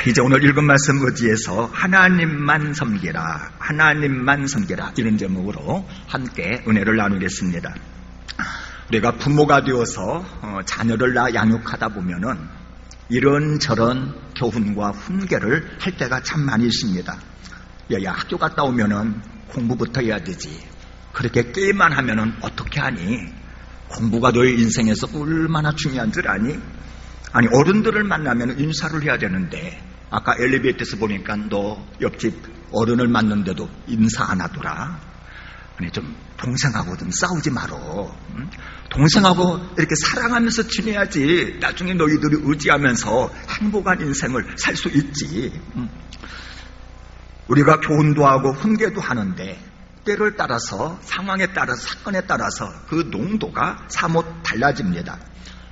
이제 오늘 읽은 말씀 의지해서 하나님만 섬기라, 하나님만 섬기라, 이런 제목으로 함께 은혜를 나누겠습니다. 우리가 부모가 되어서 자녀를 양육하다 보면은 이런저런 교훈과 훈계를 할 때가 참 많이 있습니다. 야, 학교 갔다 오면은 공부부터 해야 되지. 그렇게 게임만 하면은 어떻게 하니? 공부가 너의 인생에서 얼마나 중요한 줄 아니? 아니, 어른들을 만나면 인사를 해야 되는데, 아까 엘리베이터에서 보니까 너 옆집 어른을 만났는데도 인사 안 하더라. 아니, 좀 동생하고 좀 싸우지 말어. 동생하고 이렇게 사랑하면서 지내야지 나중에 너희들이 의지하면서 행복한 인생을 살 수 있지. 우리가 교훈도 하고 훈계도 하는데 때를 따라서, 상황에 따라서, 사건에 따라서 그 농도가 사뭇 달라집니다.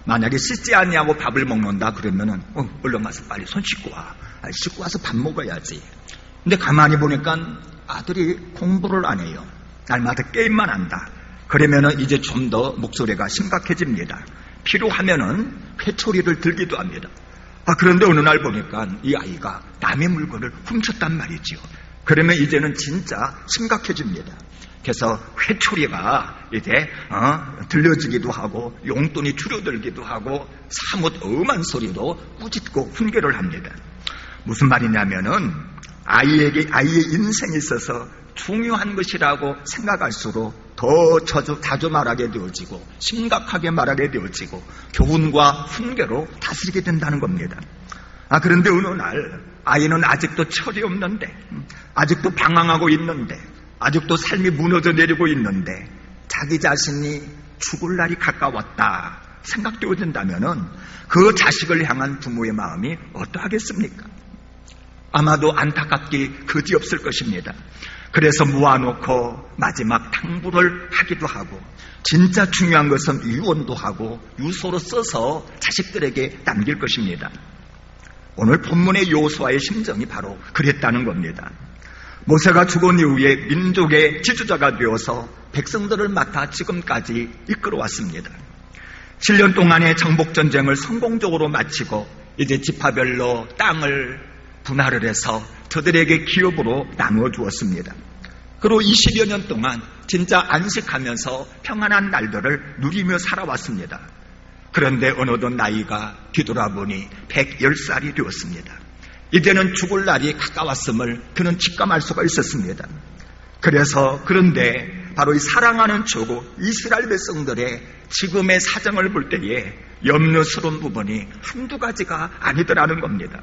만약에 씻지 않냐고 밥을 먹는다 그러면은 얼른 가서 빨리 손 씻고 와. 씻고 와서 밥 먹어야지. 근데 가만히 보니까 아들이 공부를 안 해요. 날마다 게임만 한다. 그러면은 이제 좀 더 목소리가 심각해집니다. 필요하면은 회초리를 들기도 합니다. 그런데 어느 날 보니까 이 아이가 남의 물건을 훔쳤단 말이지요. 그러면 이제는 진짜 심각해집니다. 그래서 회초리가 이제 들려지기도 하고 용돈이 줄어들기도 하고 사뭇 엄한 소리로 꾸짖고 훈계를 합니다. 무슨 말이냐면은 아이의 인생에 있어서 중요한 것이라고 생각할수록 더 자주 말하게 되어지고 심각하게 말하게 되어지고 교훈과 훈계로 다스리게 된다는 겁니다. 그런데 어느 날 아이는 아직도 철이 없는데, 아직도 방황하고 있는데, 아직도 삶이 무너져 내리고 있는데 자기 자신이 죽을 날이 가까웠다 생각되어진다면은 그 자식을 향한 부모의 마음이 어떠하겠습니까? 아마도 안타깝기 그지없을 것입니다. 그래서 모아놓고 마지막 당부를 하기도 하고, 진짜 중요한 것은 유언도 하고 유서로 써서 자식들에게 남길 것입니다. 오늘 본문의 여호수아의 심정이 바로 그랬다는 겁니다. 모세가 죽은 이후에 민족의 지주자가 되어서 백성들을 맡아 지금까지 이끌어왔습니다. 7년 동안의 정복전쟁을 성공적으로 마치고 이제 지파별로 땅을 분할을 해서 저들에게 기업으로 나누어 주었습니다. 그리고 20여 년 동안 진짜 안식하면서 평안한 날들을 누리며 살아왔습니다. 그런데 어느덧 나이가 뒤돌아보니 110살이 되었습니다. 이제는 죽을 날이 가까웠음을 그는 직감할 수가 있었습니다. 그런데 바로 이 사랑하는 조국 이스라엘 백성들의 지금의 사정을 볼 때에 염려스러운 부분이 한두 가지가 아니더라는 겁니다.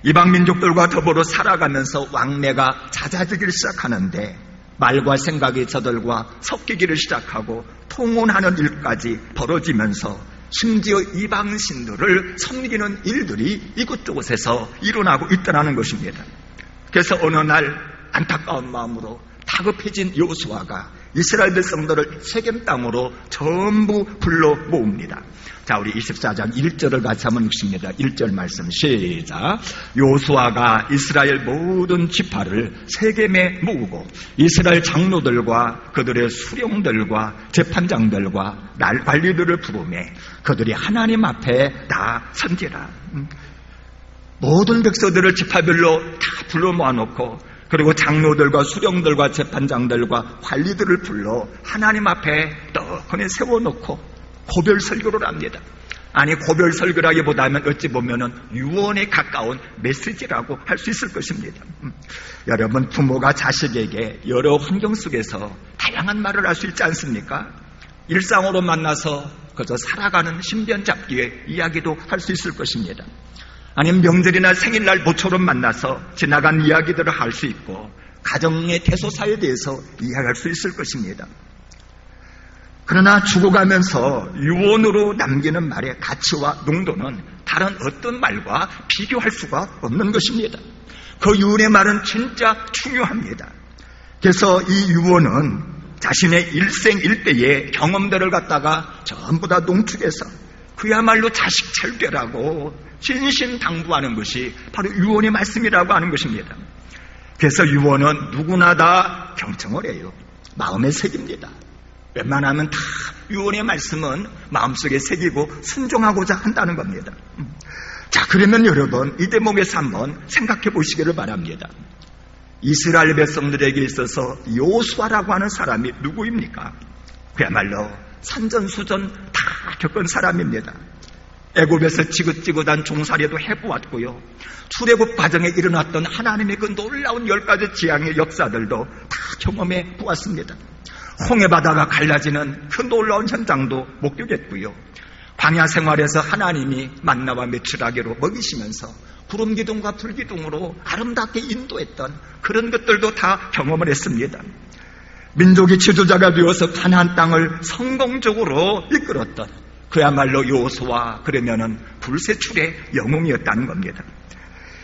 이방 민족들과 더불어 살아가면서 왕래가 잦아지기 시작하는데 말과 생각이 저들과 섞이기를 시작하고 통혼하는 일까지 벌어지면서 심지어 이방신들을 섬기는 일들이 이곳저곳에서 일어나고 있다는 것입니다. 그래서 어느 날 안타까운 마음으로 다급해진 여호수아가 이스라엘 백성들을 세겜 땅으로 전부 불러 모읍니다. 자, 우리 24장 1절을 같이 한번 읽습니다. 1절 말씀 시작. 여호수아가 이스라엘 모든 지파를 세겜에 모으고 이스라엘 장로들과 그들의 수령들과 재판장들과 관리들을 부르매 그들이 하나님 앞에 다 선지라. 모든 백성들을 지파별로 다 불러 모아놓고 그리고 장로들과 수령들과 재판장들과 관리들을 불러 하나님 앞에 떡하니 세워놓고 고별 설교를 합니다. 아니, 고별 설교라기보다는 어찌 보면은 유언에 가까운 메시지라고 할 수 있을 것입니다. 여러분, 부모가 자식에게 여러 환경 속에서 다양한 말을 할 수 있지 않습니까? 일상으로 만나서 그저 살아가는 신변 잡기의 이야기도 할 수 있을 것입니다. 아니면 명절이나 생일날 모처럼 만나서 지나간 이야기들을 할 수 있고 가정의 대소사에 대해서 이야기할 수 있을 것입니다. 그러나 죽어가면서 유언으로 남기는 말의 가치와 농도는 다른 어떤 말과 비교할 수가 없는 것입니다. 그 유언의 말은 진짜 중요합니다. 그래서 이 유언은 자신의 일생일대의 경험들을 갖다가 전부 다 농축해서 그야말로 자식 절개라고 신신당부하는 것이 바로 유언의 말씀이라고 하는 것입니다. 그래서 유언은 누구나 다 경청을 해요. 마음에 새깁니다. 웬만하면 다 유언의 말씀은 마음속에 새기고 순종하고자 한다는 겁니다. 자, 그러면 여러분 이 대목에서 한번 생각해 보시기를 바랍니다. 이스라엘 백성들에게 있어서 여호수아라고 하는 사람이 누구입니까? 그야말로 산전수전 다 겪은 사람입니다. 애굽에서 지긋지긋한 종살이도 해보았고요. 출애굽 과정에 일어났던 하나님의 그 놀라운 10가지 재앙의 역사들도 다 경험해 보았습니다. 홍해바다가 갈라지는 그 놀라운 현장도 목격했고요. 광야 생활에서 하나님이 만나와 메추라기로 먹이시면서 구름기둥과 불기둥으로 아름답게 인도했던 그런 것들도 다 경험을 했습니다. 민족이 지도자가 되어서 가나안 땅을 성공적으로 이끌었던 그야말로 여호수아, 그러면은 불세출의 영웅이었다는 겁니다.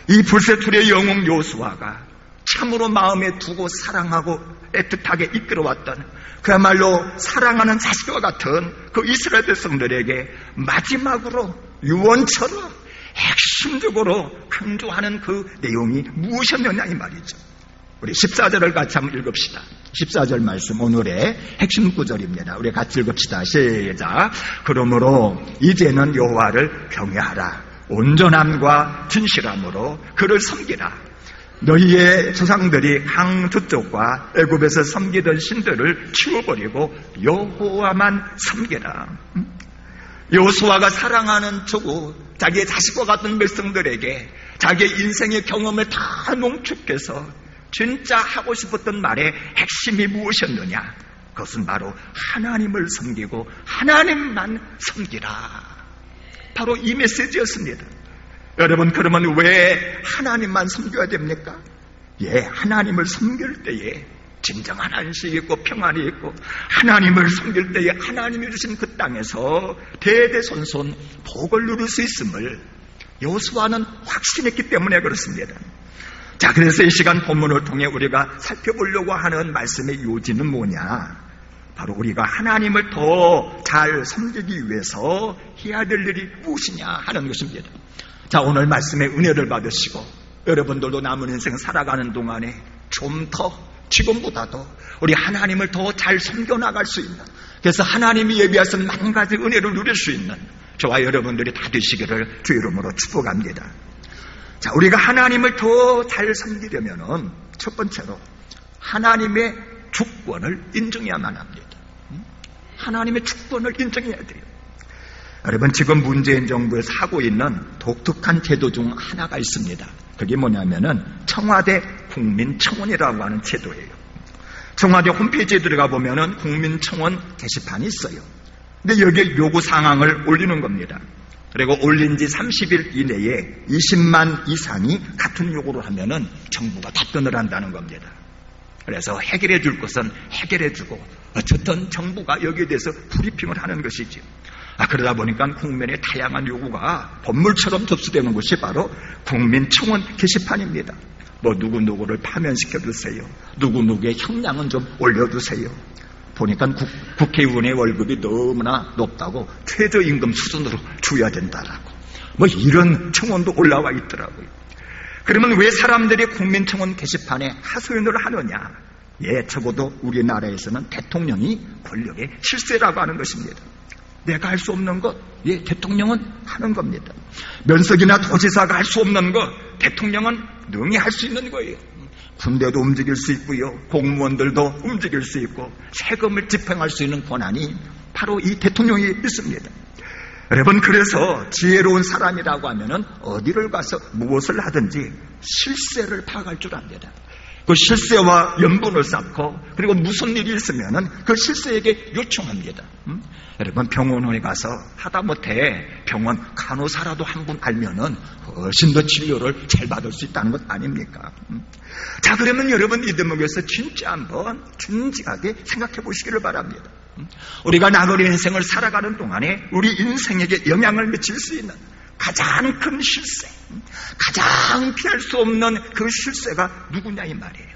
이 불세출의 영웅 여호수아가 참으로 마음에 두고 사랑하고 애틋하게 이끌어왔던 그야말로 사랑하는 자식과 같은 그 이스라엘 백성들에게 마지막으로 유언처럼 핵심적으로 강조하는 그 내용이 무엇이었느냐 이 말이죠. 우리 14절을 같이 한번 읽읍시다. 14절 말씀 오늘의 핵심 구절입니다. 우리 같이 읽읍시다. 시작. 그러므로 이제는 여호와를 경외하라. 온전함과 진실함으로 그를 섬기라. 너희의 조상들이 강 저쪽과 애굽에서 섬기던 신들을 치워버리고 여호와만 섬기라. 여호수아가 사랑하는 조국, 자기의 자식과 같은 백성들에게 자기의 인생의 경험을 다 농축해서 진짜 하고 싶었던 말의 핵심이 무엇이었느냐? 그것은 바로 하나님을 섬기고 하나님만 섬기라. 바로 이 메시지였습니다. 여러분, 그러면 왜 하나님만 섬겨야 됩니까? 예, 하나님을 섬길 때에 진정한 안식이 있고 평안이 있고 하나님을 섬길 때에 하나님이 주신 그 땅에서 대대손손 복을 누릴 수 있음을 여호수아는 확신했기 때문에 그렇습니다. 자, 그래서 이 시간 본문을 통해 우리가 살펴보려고 하는 말씀의 요지는 뭐냐? 바로 우리가 하나님을 더 잘 섬기기 위해서 해야 될 일이 무엇이냐 하는 것입니다. 자, 오늘 말씀의 은혜를 받으시고 여러분들도 남은 인생 살아가는 동안에 좀 더 지금보다도 우리 하나님을 더 잘 섬겨나갈 수 있는, 그래서 하나님이 예비하신 만 가지 은혜를 누릴 수 있는 저와 여러분들이 다 되시기를 주 이름으로 축복합니다. 자, 우리가 하나님을 더 잘 섬기려면은 첫 번째로 하나님의 주권을 인정해야만 합니다. 하나님의 주권을 인정해야 돼요. 여러분, 지금 문재인 정부에서 하고 있는 독특한 제도 중 하나가 있습니다. 그게 뭐냐면은 청와대 국민청원이라고 하는 제도예요. 청와대 홈페이지에 들어가 보면은 국민청원 게시판이 있어요. 근데 여기에 요구사항을 올리는 겁니다. 그리고 올린 지 30일 이내에 20만 이상이 같은 요구를 하면은 정부가 답변을 한다는 겁니다. 그래서 해결해 줄 것은 해결해 주고 어쨌든 정부가 여기에 대해서 브리핑을 하는 것이죠. 그러다 보니까 국민의 다양한 요구가 법물처럼 접수되는 것이 바로 국민청원 게시판입니다. 뭐 누구누구를 파면시켜주세요. 누구누구의 형량은 좀 올려주세요. 보니까 국회의원의 월급이 너무나 높다고 최저임금 수준으로 줘야 된다라고 뭐 이런 청원도 올라와 있더라고요. 그러면 왜 사람들이 국민청원 게시판에 하소연을 하느냐? 예, 적어도 우리나라에서는 대통령이 권력의 실세라고 하는 것입니다. 내가 할 수 없는 것, 예, 대통령은 하는 겁니다. 면석이나 도지사가 할 수 없는 것, 대통령은 능히 할 수 있는 거예요. 군대도 움직일 수 있고요, 공무원들도 움직일 수 있고 세금을 집행할 수 있는 권한이 바로 이 대통령이 있습니다. 여러분, 그래서 지혜로운 사람이라고 하면은 어디를 가서 무엇을 하든지 실세를 파악할 줄 압니다. 그 실세와 연분을 쌓고 그리고 무슨 일이 있으면은 그 실세에게 요청합니다. 여러분, 병원에 가서 하다못해 병원 간호사라도 한 분 알면은 훨씬 더 진료를 잘 받을 수 있다는 것 아닙니까? 자, 그러면 여러분 이 대목에서 진짜 한번 진지하게 생각해 보시기를 바랍니다. 우리가 나그네 인생을 살아가는 동안에 우리 인생에게 영향을 미칠 수 있는 가장 큰 실세, 가장 피할 수 없는 그 실세가 누구냐 이 말이에요.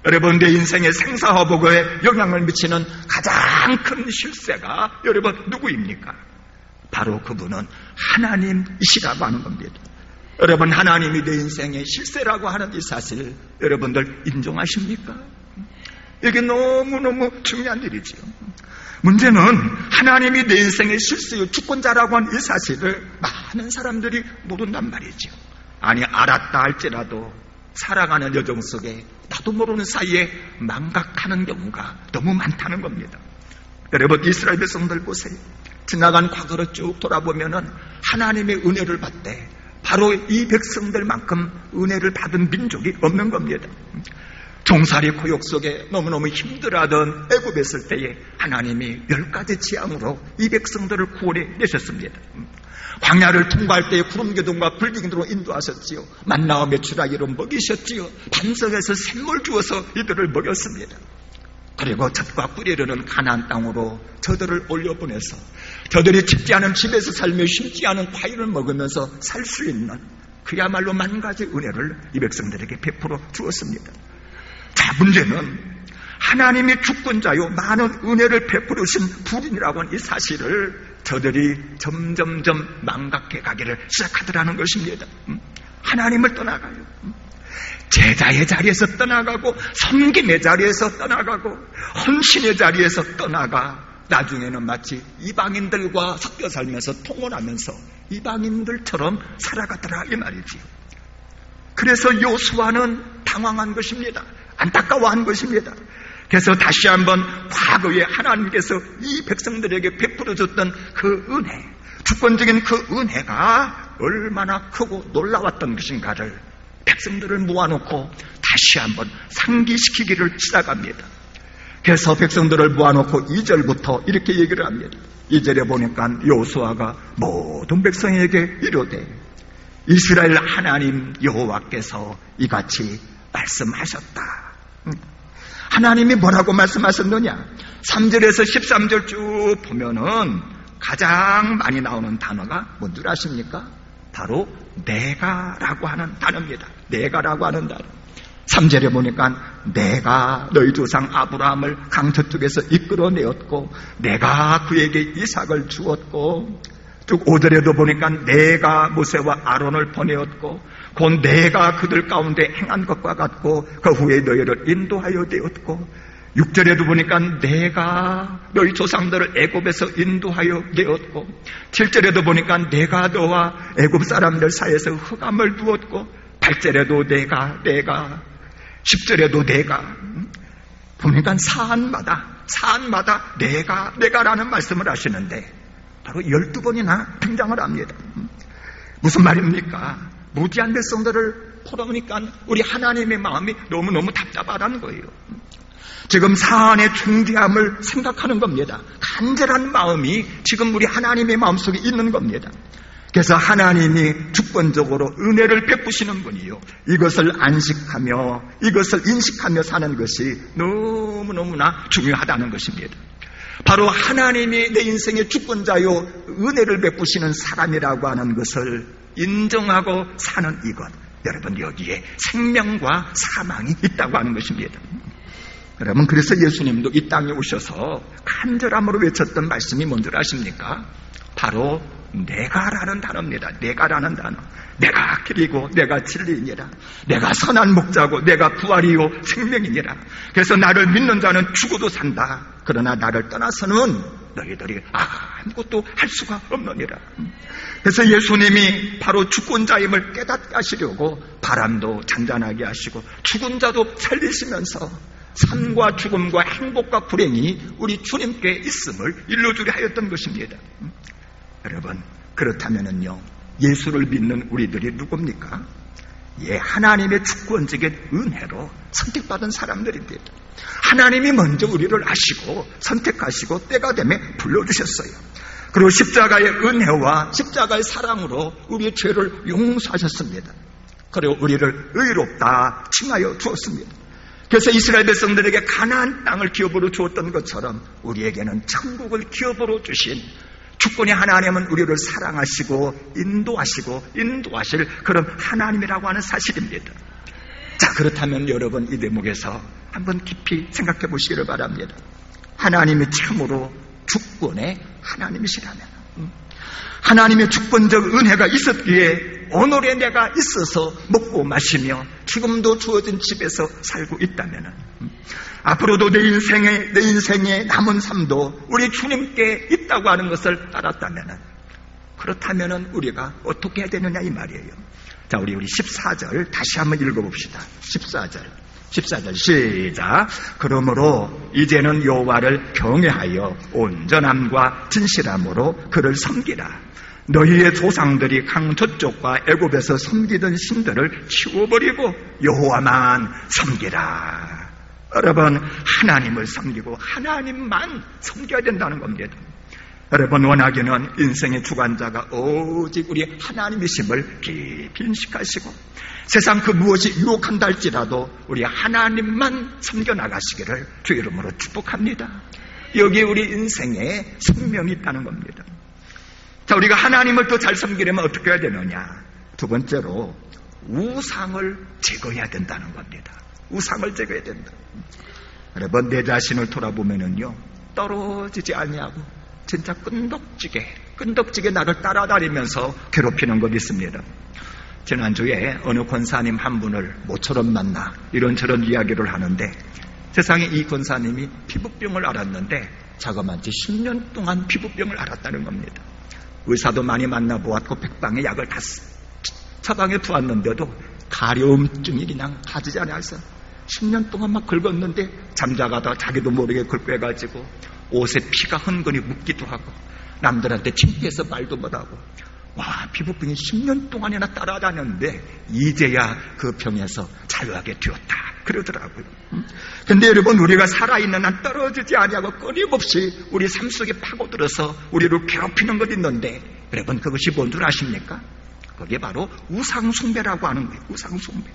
여러분, 내 인생의 생사화복에 영향을 미치는 가장 큰 실세가 여러분 누구입니까? 바로 그분은 하나님이시라고 하는 겁니다. 여러분, 하나님이 내 인생의 실세라고 하는 이 사실 여러분들 인정하십니까? 이게 너무너무 중요한 일이죠. 문제는 하나님이 내 인생의 실수요 주권자라고 하는 이 사실을 많은 사람들이 모른단 말이죠. 아니, 알았다 할지라도 살아가는 여정 속에 나도 모르는 사이에 망각하는 경우가 너무 많다는 겁니다. 여러분, 이스라엘 백성들 보세요. 지나간 과거를 쭉 돌아보면은 하나님의 은혜를 받되 바로 이 백성들만큼 은혜를 받은 민족이 없는 겁니다. 종살이 고역 속에 너무너무 힘들어하던 애굽에 있을 때에 하나님이 10가지 재앙으로 이 백성들을 구원해 내셨습니다. 광야를 통과할 때에 구름기둥과 불기둥으로 인도하셨지요. 만나와 메추라기로 먹이셨지요. 반석에서 샘물 주어서 이들을 먹였습니다. 그리고 젖과 꿀이 흐르는 가나안 땅으로 저들을 올려보내서 저들이 춥지 않은 집에서 살며 심지 않은 과일을 먹으면서 살 수 있는 그야말로 10,000가지 은혜를 이 백성들에게 베풀어 주었습니다. 자, 문제는 하나님이 주권자요 많은 은혜를 베풀으신 분이라고 하는 이 사실을 저들이 점점점 망각해 가기를 시작하더라는 것입니다. 하나님을 떠나가요. 제자의 자리에서 떠나가고 섬김의 자리에서 떠나가고 헌신의 자리에서 떠나가 나중에는 마치 이방인들과 섞여 살면서 통혼하면서 이방인들처럼 살아가더라 이 말이지요. 그래서 요수아는 당황한 것입니다. 안타까워한 것입니다. 그래서 다시 한번 과거에 하나님께서 이 백성들에게 베풀어줬던 그 은혜, 주권적인 그 은혜가 얼마나 크고 놀라웠던 것인가를 백성들을 모아놓고 다시 한번 상기시키기를 시작합니다. 그래서 백성들을 모아놓고 2절부터 이렇게 얘기를 합니다. 2절에 보니까 요수아가 모든 백성에게 이르되 이스라엘 하나님 여호와께서 이같이 말씀하셨다. 하나님이 뭐라고 말씀하셨느냐? 3절에서 13절 쭉 보면은 가장 많이 나오는 단어가 뭔지 아십니까? 바로 내가라고 하는 단어입니다. 내가라고 하는 단어. 3절에 보니까 내가 너희 조상 아브라함을 강저쪽에서 이끌어내었고 내가 그에게 이삭을 주었고, 쭉 5절에도 보니까 내가 모세와 아론을 보내었고 곧 내가 그들 가운데 행한 것과 같고 그 후에 너희를 인도하여 되었고, 6절에도 보니까 내가 너희 조상들을 애굽에서 인도하여 내었고, 7절에도 보니까 내가 너와 애굽 사람들 사이에서 흑암을 두었고, 8절에도 내가 10절에도 내가, 보니까 사안마다 내가라는 말씀을 하시는데 바로 12번이나 등장을 합니다. 무슨 말입니까? 무지한 백성들을 보러보니까 우리 하나님의 마음이 너무너무 답답하다는 거예요. 지금 사안의 중대함을 생각하는 겁니다. 간절한 마음이 지금 우리 하나님의 마음속에 있는 겁니다. 그래서 하나님이 주권적으로 은혜를 베푸시는 분이요, 이것을 안식하며 이것을 인식하며 사는 것이 너무너무나 중요하다는 것입니다. 바로 하나님이 내 인생의 주권자요 은혜를 베푸시는 사람이라고 하는 것을 인정하고 사는 이것, 여러분 여기에 생명과 사망이 있다고 하는 것입니다. 여러분, 그래서 예수님도 이 땅에 오셔서 간절함으로 외쳤던 말씀이 뭔지 아십니까? 바로 내가라는 단어입니다. 내가라는 단어. 내가 길이고 내가 진리이니라. 내가 선한 목자고 내가 부활이요 생명이니라. 그래서 나를 믿는 자는 죽어도 산다. 그러나 나를 떠나서는 너희들이 아무것도 할 수가 없느니라. 그래서 예수님이 바로 주권자임을 깨닫게 하시려고 바람도 잔잔하게 하시고 죽은 자도 살리시면서 삶과 죽음과 행복과 불행이 우리 주님께 있음을 일러주려 하였던 것입니다. 여러분, 그렇다면은요, 예수를 믿는 우리들이 누굽니까? 하나님의 주권적인 은혜로 선택받은 사람들입니다. 하나님이 먼저 우리를 아시고 선택하시고 때가 되면 불러주셨어요. 그리고 십자가의 은혜와 십자가의 사랑으로 우리의 죄를 용서하셨습니다. 그리고 우리를 의롭다 칭하여 주었습니다. 그래서 이스라엘 백성들에게 가나안 땅을 기업으로 주었던 것처럼 우리에게는 천국을 기업으로 주신 주권의 하나님은 우리를 사랑하시고 인도하실 그런 하나님이라고 하는 사실입니다. 자, 그렇다면 여러분 이 대목에서 한번 깊이 생각해 보시기를 바랍니다. 하나님이 참으로 주권의 하나님이시라면, 하나님의 주권적 은혜가 있었기에 오늘의 내가 있어서 먹고 마시며 지금도 주어진 집에서 살고 있다면, 앞으로도 내 인생의 남은 삶도 우리 주님께 있다고 하는 것을 알았다면, 그렇다면 우리가 어떻게 해야 되느냐 이 말이에요. 자, 우리 14절 다시 한번 읽어봅시다. 14절 시작. 그러므로 이제는 여호와를 경외하여 온전함과 진실함으로 그를 섬기라. 너희의 조상들이 강 저쪽과 애굽에서 섬기던 신들을 치워버리고 여호와만 섬기라. 여러분, 하나님을 섬기고 하나님만 섬겨야 된다는 겁니다. 여러분, 원하기는 인생의 주관자가 오직 우리 하나님이심을 깊이 인식하시고 세상 그 무엇이 유혹한다 할지라도 우리 하나님만 섬겨나가시기를 주 이름으로 축복합니다. 여기에 우리 인생에 생명이 있다는 겁니다. 자, 우리가 하나님을 더 잘 섬기려면 어떻게 해야 되느냐? 두 번째로 우상을 제거해야 된다는 겁니다. 우상을 제거해야 된다. 여러분, 내 자신을 돌아보면은요, 떨어지지 아니하고 진짜 끈덕지게 나를 따라다니면서 괴롭히는 것 있습니다. 지난주에 어느 권사님 한 분을 모처럼 만나 이런저런 이야기를 하는데, 세상에 이 권사님이 피부병을 앓았는데 자그마치 10년 동안 피부병을 앓았다는 겁니다. 의사도 많이 만나보았고 백방의 약을 다 처방해 두었는데도 가려움증이 그냥 가지지 않아서 10년 동안 막 긁었는데 잠자가다 자기도 모르게 긁고 해가지고 옷에 피가 흔건히 묻기도 하고 남들한테 창피해서 말도 못하고, 와, 피부병이 10년 동안이나 따라다녔는데 이제야 그 병에서 자유하게 되었다 그러더라고요. 근데 여러분, 우리가 살아있는 한 떨어지지 아니하고 끊임없이 우리 삶 속에 파고들어서 우리를 괴롭히는 것 있는데, 여러분, 그것이 뭔 줄 아십니까? 그게 바로 우상숭배라고 하는 거예요. 우상숭배.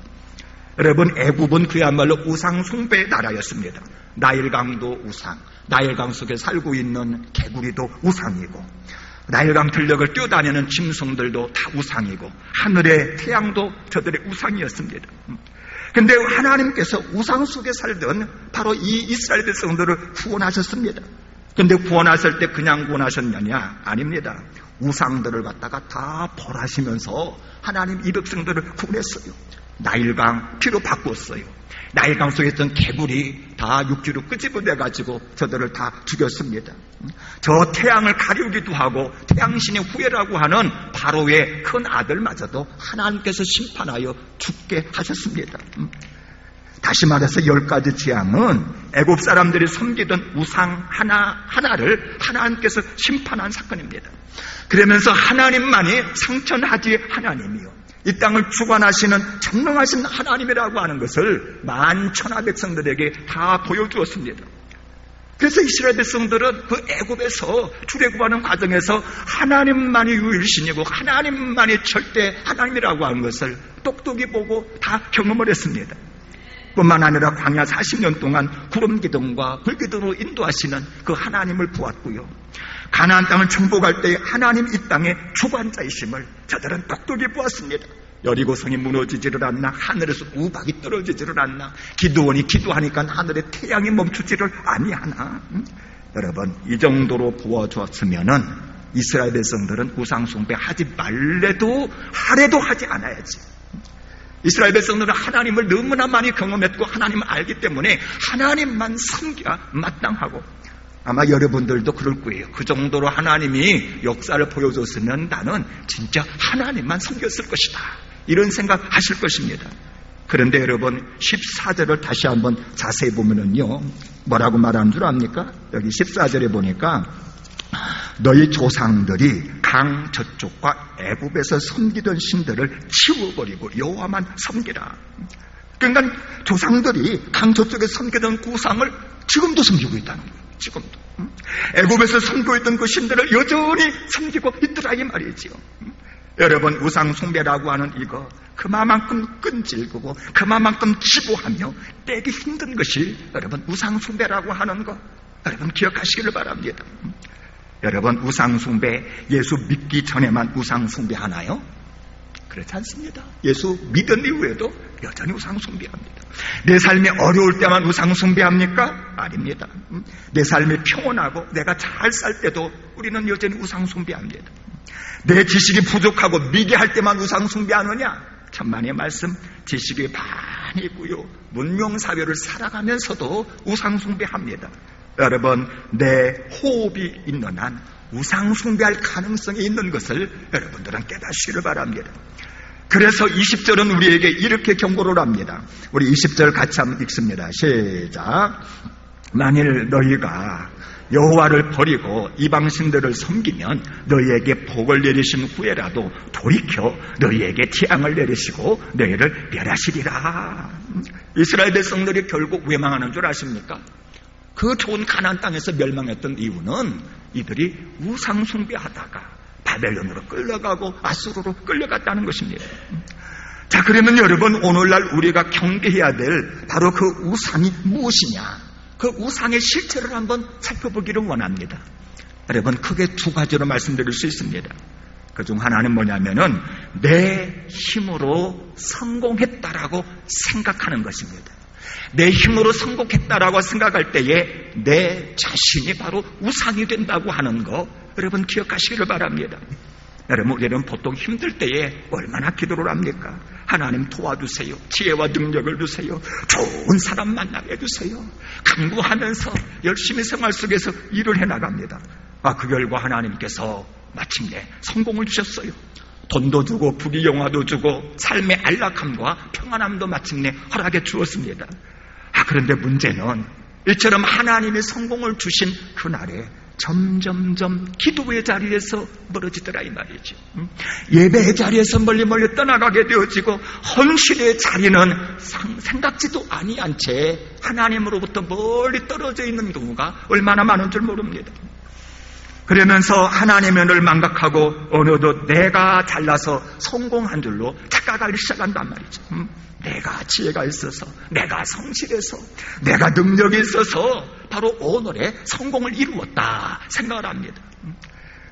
여러분, 애굽은 그야말로 우상숭배의 나라였습니다. 나일강도 우상, 나일강 속에 살고 있는 개구리도 우상이고, 나일강 들녘을 뛰어다니는 짐승들도 다 우상이고, 하늘의 태양도 저들의 우상이었습니다. 근데 하나님께서 우상 속에 살던 바로 이 이스라엘 백성들을 구원하셨습니다. 근데 구원하실 때 그냥 구원하셨느냐? 아닙니다. 우상들을 갖다가 다 벌하시면서 하나님 이 백성들을 구원했어요. 나일강 피로 바꿨어요. 나일강 속에 있던 개구리 다 육지로 끄집어내가지고 저들을 다 죽였습니다. 저 태양을 가리우기도 하고 태양신의 후예라고 하는 바로의 큰 아들마저도 하나님께서 심판하여 죽게 하셨습니다. 다시 말해서 10가지 재앙은 애굽 사람들이 섬기던 우상 하나를 하나님께서 심판한 사건입니다. 그러면서 하나님만이 상천하지의 하나님이요, 이 땅을 주관하시는 전능하신 하나님이라고 하는 것을 만천하 백성들에게 다 보여주었습니다. 그래서 이스라엘 백성들은 그 애굽에서 출애굽하는 과정에서 하나님만이 유일신이고 하나님만이 절대 하나님이라고 하는 것을 똑똑히 보고 다 경험을 했습니다. 뿐만 아니라 광야 40년 동안 구름 기둥과 불 기둥으로 인도하시는 그 하나님을 보았고요, 가나안 땅을 정복할 때 하나님 이 땅의 주관자이심을 저들은 똑똑히 보았습니다. 여리고성이 무너지지를 않나, 하늘에서 우박이 떨어지지를 않나, 기드온이 기도하니까 하늘의 태양이 멈추지를 아니하나. 여러분, 이 정도로 보아주었으면은 이스라엘 백성들은 우상숭배 하지 말래도 하래도 하지 않아야지. 이스라엘 백성들은 하나님을 너무나 많이 경험했고 하나님을 알기 때문에 하나님만 섬겨야 마땅하고, 아마 여러분들도 그럴 거예요. 그 정도로 하나님이 역사를 보여줬으면 나는 진짜 하나님만 섬겼을 것이다, 이런 생각 하실 것입니다. 그런데 여러분, 14절을 다시 한번 자세히 보면은요, 뭐라고 말하는 줄 압니까? 여기 14절에 보니까 너희 조상들이 강 저쪽과 애굽에서 섬기던 신들을 치워버리고 여호와만 섬기라. 그러니까 조상들이 강 저쪽에 섬기던 우상을 지금도 섬기고 있다는 거예요. 지금도. 애굽에서 섬기고 있던 그 신들을 여전히 섬기고 있더라 이 말이지요. 여러분, 우상 숭배라고 하는 이거 그만큼 끈질기고 그만큼 지고하며 떼기 힘든 것이 여러분 우상 숭배라고 하는 거, 여러분 기억하시기를 바랍니다. 여러분, 우상 숭배, 예수 믿기 전에만 우상 숭배하나요? 그렇지 않습니다. 예수 믿은 이후에도 여전히 우상 숭배합니다. 내 삶이 어려울 때만 우상 숭배합니까? 아닙니다. 내 삶이 평온하고 내가 잘 살 때도 우리는 여전히 우상 숭배합니다. 내 지식이 부족하고 미개할 때만 우상 숭배하느냐? 천만의 말씀, 지식이 다니고요. 문명사회를 살아가면서도 우상숭배합니다. 여러분, 내 호흡이 있는 한 우상숭배할 가능성이 있는 것을 여러분들은 깨닫기를 바랍니다. 그래서 20절은 우리에게 이렇게 경고를 합니다. 우리 20절 같이 한번 읽습니다. 시작. 만일 너희가 여호와를 버리고 이방신들을 섬기면 너희에게 복을 내리신 후에라도 돌이켜 너희에게 재앙을 내리시고 너희를 멸하시리라. 이스라엘 백성들이 결국 왜 망하는 줄 아십니까? 그 좋은 가나안 땅에서 멸망했던 이유는 이들이 우상 숭배하다가 바벨론으로 끌려가고 아수르로 끌려갔다는 것입니다. 자, 그러면 여러분, 오늘날 우리가 경계해야 될 바로 그 우상이 무엇이냐, 그 우상의 실체를 한번 살펴보기를 원합니다. 여러분, 크게 두 가지로 말씀드릴 수 있습니다. 그중 하나는 뭐냐면은 내 힘으로 성공했다라고 생각하는 것입니다. 내 힘으로 성공했다라고 생각할 때에 내 자신이 바로 우상이 된다고 하는 거, 여러분 기억하시기를 바랍니다. 여러분 보통 힘들 때에 얼마나 기도를 합니까? 하나님 도와주세요. 지혜와 능력을 주세요. 좋은 사람 만나게 해주세요. 간구하면서 열심히 생활 속에서 일을 해나갑니다. 그 결과 하나님께서 마침내 성공을 주셨어요. 돈도 주고 부귀영화도 주고 삶의 안락함과 평안함도 마침내 허락해 주었습니다. 그런데 문제는 이처럼 하나님이 성공을 주신 그날에 점점점 기도의 자리에서 멀어지더라 이 말이죠. 예배의 자리에서 멀리 떠나가게 되어지고 헌신의 자리는 생각지도 아니한 채 하나님으로부터 멀리 떨어져 있는 경우가 얼마나 많은 줄 모릅니다. 그러면서 하나님의 은혜를 망각하고 어느덧 내가 잘나서 성공한 줄로 착각하기 시작한단 말이죠. 내가 지혜가 있어서, 내가 성실해서, 내가 능력이 있어서 바로 오늘의 성공을 이루었다 생각을 합니다.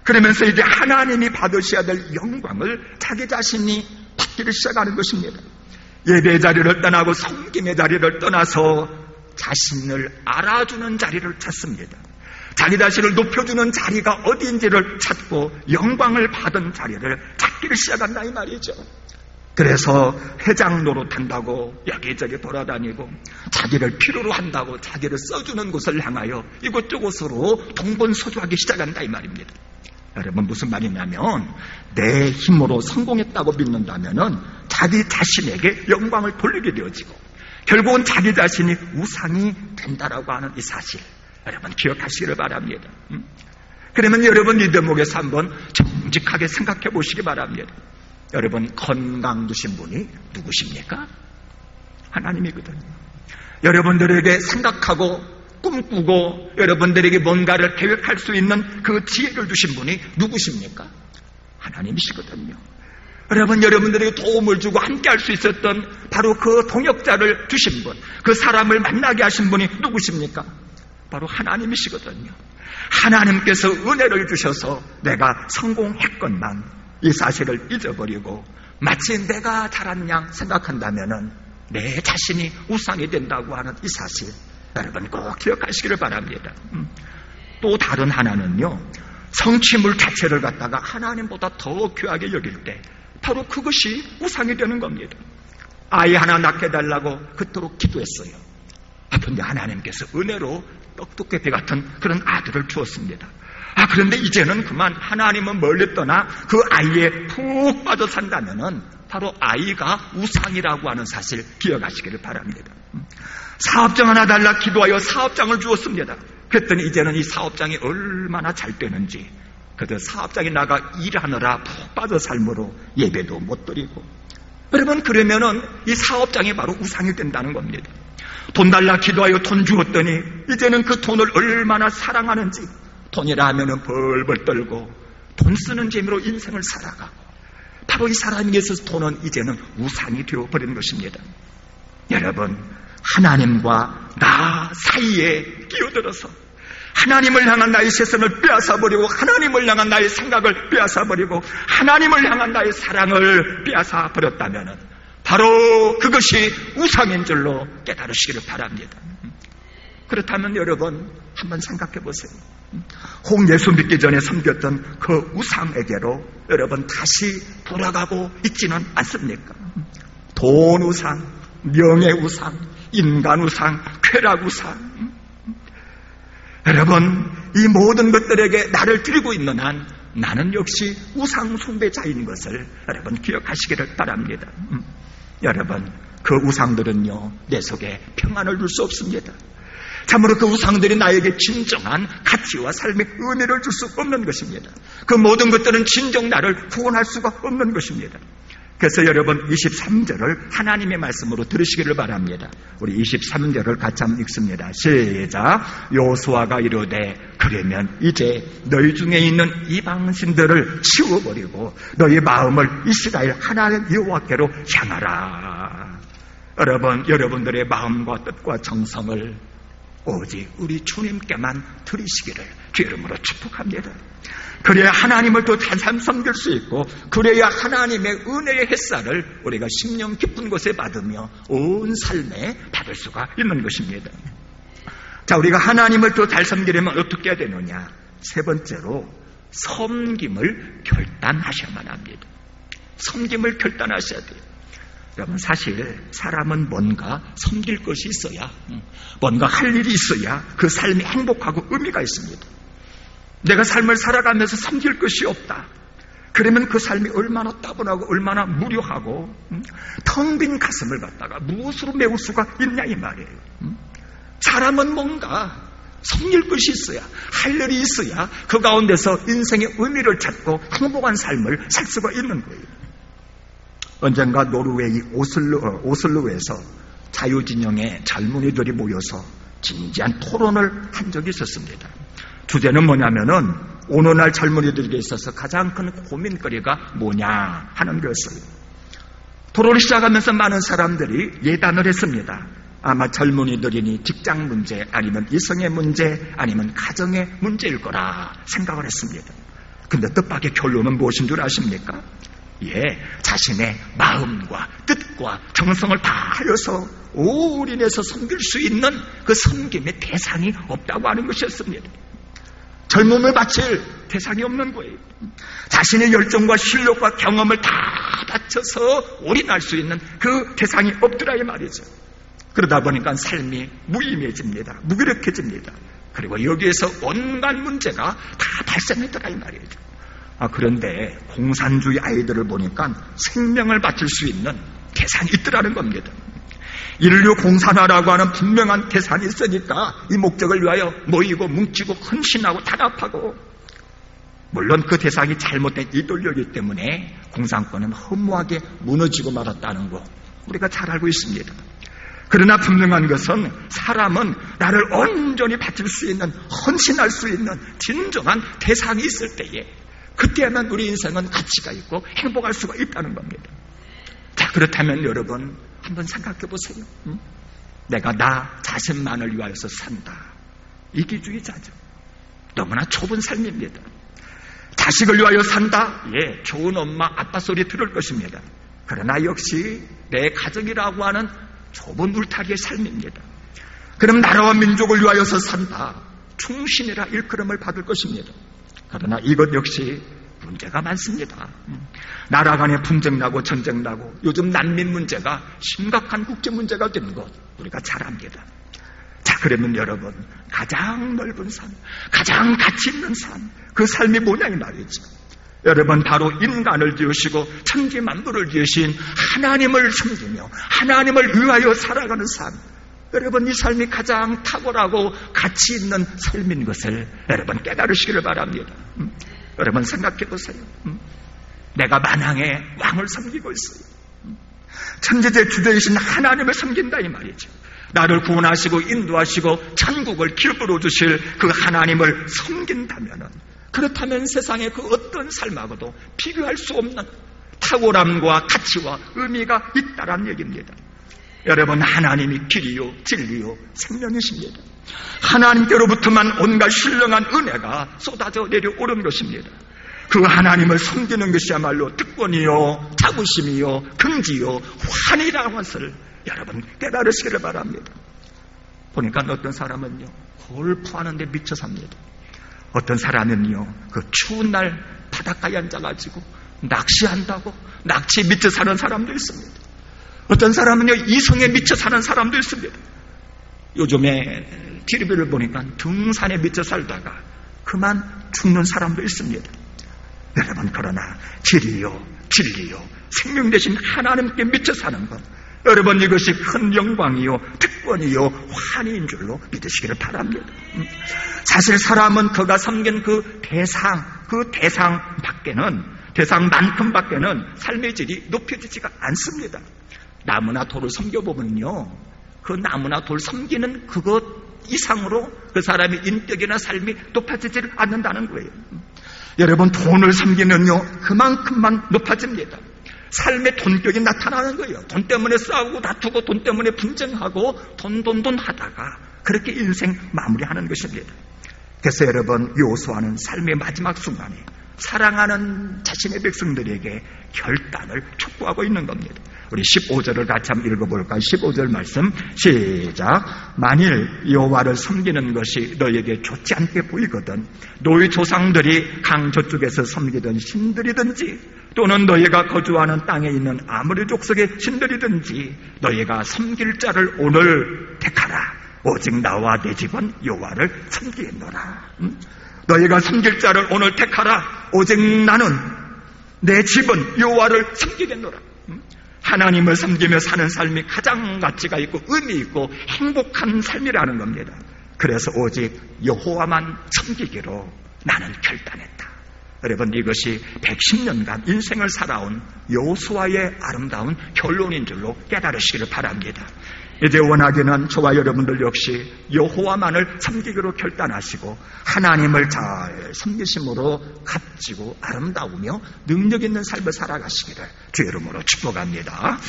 그러면서 이제 하나님이 받으셔야 될 영광을 자기 자신이 받기를 시작하는 것입니다. 예배의 자리를 떠나고 섬김의 자리를 떠나서 자신을 알아주는 자리를 찾습니다. 자기 자신을 높여주는 자리가 어디인지를 찾고 영광을 받은 자리를 찾기를 시작한다 이 말이죠. 그래서 회장 노릇한다고 여기저기 돌아다니고 자기를 필요로 한다고 자기를 써주는 곳을 향하여 이곳저곳으로 동분서주하기 시작한다 이 말입니다. 여러분 무슨 말이냐면 내 힘으로 성공했다고 믿는다면 자기 자신에게 영광을 돌리게 되어지고 결국은 자기 자신이 우상이 된다라고 하는 이 사실 여러분 기억하시기를 바랍니다. 그러면 여러분 이 대목에서 한번 정직하게 생각해 보시기 바랍니다. 여러분 건강 주신 분이 누구십니까? 하나님이거든요. 여러분들에게 생각하고 꿈꾸고 여러분들에게 뭔가를 계획할 수 있는 그 지혜를 주신 분이 누구십니까? 하나님이시거든요. 여러분들에게 도움을 주고 함께 할 수 있었던 바로 그 동역자를 주신 분, 그 사람을 만나게 하신 분이 누구십니까? 바로 하나님이시거든요. 하나님께서 은혜를 주셔서 내가 성공했건만 이 사실을 잊어버리고 마치 내가 잘한 양 생각한다면 내 자신이 우상이 된다고 하는 이 사실 여러분 꼭 기억하시기를 바랍니다. 또 다른 하나는요, 성취물 자체를 갖다가 하나님보다 더 귀하게 여길 때 바로 그것이 우상이 되는 겁니다. 아이 하나 낳게 해달라고 그토록 기도했어요. 그런데 하나님께서 은혜로 떡두꺼비 같은 그런 아들을 주었습니다. 그런데 이제는 그만 하나님은 멀리 떠나 그 아이에 푹 빠져 산다면은 바로 아이가 우상이라고 하는 사실 기억하시기를 바랍니다. 사업장 하나 달라 기도하여 사업장을 주었습니다. 그랬더니 이제는 이 사업장이 얼마나 잘 되는지 그저 사업장에 나가 일하느라 푹 빠져 삶으로 예배도 못 드리고 여러분 그러면은 이 사업장이 바로 우상이 된다는 겁니다. 돈 달라 기도하여 돈 주었더니 이제는 그 돈을 얼마나 사랑하는지 돈이라 하면은 벌벌 떨고 돈 쓰는 재미로 인생을 살아가고 바로 이 사람에게 있어서 돈은 이제는 우상이 되어버린 것입니다. 여러분 하나님과 나 사이에 끼어들어서 하나님을 향한 나의 시선을 빼앗아버리고 하나님을 향한 나의 생각을 빼앗아버리고 하나님을 향한 나의 사랑을 빼앗아버렸다면 바로 그것이 우상인 줄로 깨달으시기를 바랍니다. 그렇다면 여러분 한번 생각해 보세요. 홍예수 믿기 전에 섬겼던 그 우상에게로 여러분 다시 돌아가고 있지는 않습니까? 돈 우상, 명예우상, 인간우상, 쾌락우상. 여러분, 이 모든 것들에게 나를 드리고 있는 한 나는 역시 우상 숭배자인 것을 여러분 기억하시기를 바랍니다. 여러분, 그 우상들은요, 내 속에 평안을 줄 수 없습니다. 참으로 그 우상들이 나에게 진정한 가치와 삶의 의미를 줄 수 없는 것입니다. 그 모든 것들은 진정 나를 구원할 수가 없는 것입니다. 그래서 여러분 23절을 하나님의 말씀으로 들으시기를 바랍니다. 우리 23절을 같이 한번 읽습니다. 시작. 여호수아가 이르되 그러면 이제 너희 중에 있는 이방신들을 치워버리고 너희 마음을 이스라엘 하나님 여호와께로 향하라. 여러분, 여러분들의 마음과 뜻과 정성을 오직 우리 주님께만 드리시기를 주 이름으로 축복합니다. 그래야 하나님을 더 잘 섬길 수 있고, 그래야 하나님의 은혜의 햇살을 우리가 심령 깊은 곳에 받으며 온 삶에 받을 수가 있는 것입니다. 자, 우리가 하나님을 더 잘 섬기려면 어떻게 해야 되느냐? 세 번째로 섬김을 결단하셔야만 합니다. 섬김을 결단하셔야 돼요. 여러분, 사실 사람은 뭔가 섬길 것이 있어야, 뭔가 할 일이 있어야 그 삶이 행복하고 의미가 있습니다. 내가 삶을 살아가면서 섬길 것이 없다. 그러면 그 삶이 얼마나 따분하고 얼마나 무료하고 텅 빈 가슴을 갖다가 무엇으로 메울 수가 있냐 이 말이에요. 사람은 뭔가 섬길 것이 있어야, 할 일이 있어야 그 가운데서 인생의 의미를 찾고 행복한 삶을 살 수가 있는 거예요. 언젠가 노르웨이 오슬로에서 자유진영의 젊은이들이 모여서 진지한 토론을 한 적이 있었습니다. 주제는 뭐냐면은 오늘날 젊은이들에게 있어서 가장 큰 고민거리가 뭐냐 하는 것을. 토론을 시작하면서 많은 사람들이 예단을 했습니다. 아마 젊은이들이니 직장 문제, 아니면 이성의 문제, 아니면 가정의 문제일 거라 생각을 했습니다. 근데 뜻밖의 결론은 무엇인 줄 아십니까? 자신의 마음과 뜻과 정성을 다하여서 올인해서 섬길 수 있는 그 섬김의 대상이 없다고 하는 것이었습니다. 젊음을 바칠 대상이 없는 거예요. 자신의 열정과 실력과 경험을 다 바쳐서 올인할 수 있는 그 대상이 없더라 이 말이죠. 그러다 보니까 삶이 무의미해집니다. 무기력해집니다. 그리고 여기에서 온갖 문제가 다 발생했더라 이 말이죠. 그런데 공산주의 아이들을 보니까 생명을 바칠 수 있는 대상이 있더라는 겁니다. 인류 공산화라고 하는 분명한 대상이 있으니까 이 목적을 위하여 모이고 뭉치고 헌신하고 단합하고, 물론 그 대상이 잘못된 이데올로기 때문에 공산권은 허무하게 무너지고 말았다는 거 우리가 잘 알고 있습니다. 그러나 분명한 것은 사람은 나를 온전히 바칠 수 있는, 헌신할 수 있는 진정한 대상이 있을 때에 그때야만 우리 인생은 가치가 있고 행복할 수가 있다는 겁니다. 자, 그렇다면 여러분 한번 생각해 보세요. 내가 나 자신만을 위하여서 산다. 이기주의자죠. 너무나 좁은 삶입니다. 자식을 위하여 산다. 좋은 엄마 아빠 소리 들을 것입니다. 그러나 역시 내 가정이라고 하는 좁은 울타리의 삶입니다. 그럼 나라와 민족을 위하여서 산다. 충신이라 일컬음을 받을 것입니다. 그러나 이것 역시 문제가 많습니다. 나라 간에 분쟁 나고 전쟁 나고 요즘 난민 문제가 심각한 국제 문제가 된 것 우리가 잘 압니다. 자, 그러면 여러분 가장 넓은 삶, 가장 가치 있는 삶, 그 삶이 뭐냐 이 말이죠. 여러분 바로 인간을 지으시고 천지 만물을 지으신 하나님을 섬기며 하나님을 위하여 살아가는 삶, 여러분 이 삶이 가장 탁월하고 가치 있는 삶인 것을 여러분 깨달으시기를 바랍니다. 여러분 생각해 보세요. 내가 만왕의 왕을 섬기고 있어요. 천지의 주제이신 하나님을 섬긴다 이 말이죠. 나를 구원하시고 인도하시고 천국을 길부로 주실 그 하나님을 섬긴다면은, 그렇다면 세상의 그 어떤 삶하고도 비교할 수 없는 탁월함과 가치와 의미가 있다란 얘기입니다. 여러분 하나님이 길이요 진리요 생명이십니다. 하나님께로부터만 온갖 신령한 은혜가 쏟아져 내려오는 것입니다. 그 하나님을 섬기는 것이야말로 특권이요 자부심이요 긍지요 환희라는 것을 여러분 깨달으시기를 바랍니다. 보니까 어떤 사람은요 골프하는 데 미쳐 삽니다. 어떤 사람은요 그 추운 날 바닷가에 앉아가지고 낚시한다고 낚시에 미쳐 사는 사람도 있습니다. 어떤 사람은요, 이성에 미쳐 사는 사람도 있습니다. 요즘에 TV를 보니까 등산에 미쳐 살다가 그만 죽는 사람도 있습니다. 여러분, 그러나 진리요 생명 되신 하나님께 미쳐 사는 것, 여러분, 이것이 큰 영광이요 특권이요 환희인 줄로 믿으시기를 바랍니다. 사실 사람은 그가 섬긴 그 대상만큼 밖에는 삶의 질이 높여지지가 않습니다. 나무나 돌을 섬겨보면요, 그 나무나 돌 섬기는 그것 이상으로 그 사람의 인격이나 삶이 높아지지 않는다는 거예요. 여러분, 돈을 섬기면요, 그만큼만 높아집니다. 삶의 돈격이 나타나는 거예요. 돈 때문에 싸우고 다투고 돈 때문에 분쟁하고 돈 하다가 그렇게 인생 마무리하는 것입니다. 그래서 여러분, 여호수아는 삶의 마지막 순간에 사랑하는 자신의 백성들에게 결단을 촉구하고 있는 겁니다. 우리 15절을 같이 한번 읽어볼까요? 15절 말씀 시작. 만일 여호와를 섬기는 것이 너에게 좋지 않게 보이거든 너희 조상들이 강 저쪽에서 섬기던 신들이든지 또는 너희가 거주하는 땅에 있는 아무리 족속의 신들이든지 너희가 섬길 자를 오늘 택하라. 오직 나와 내 집은 여호와를 섬기겠노라. 너희가 섬길 자를 오늘 택하라. 오직 나는 내 집은 여호와를 섬기겠노라. 하나님을 섬기며 사는 삶이 가장 가치가 있고 의미 있고 행복한 삶이라는 겁니다. 그래서 오직 여호와만 섬기기로 나는 결단했다. 여러분, 이것이 110년간 인생을 살아온 여호수아의 아름다운 결론인 줄로 깨달으시기를 바랍니다. 이제 원하기는 저와 여러분들 역시 여호와만을 섬기기로 결단하시고 하나님을 잘 섬기심으로 값지고 아름다우며 능력 있는 삶을 살아가시기를 주의 이름으로 축복합니다.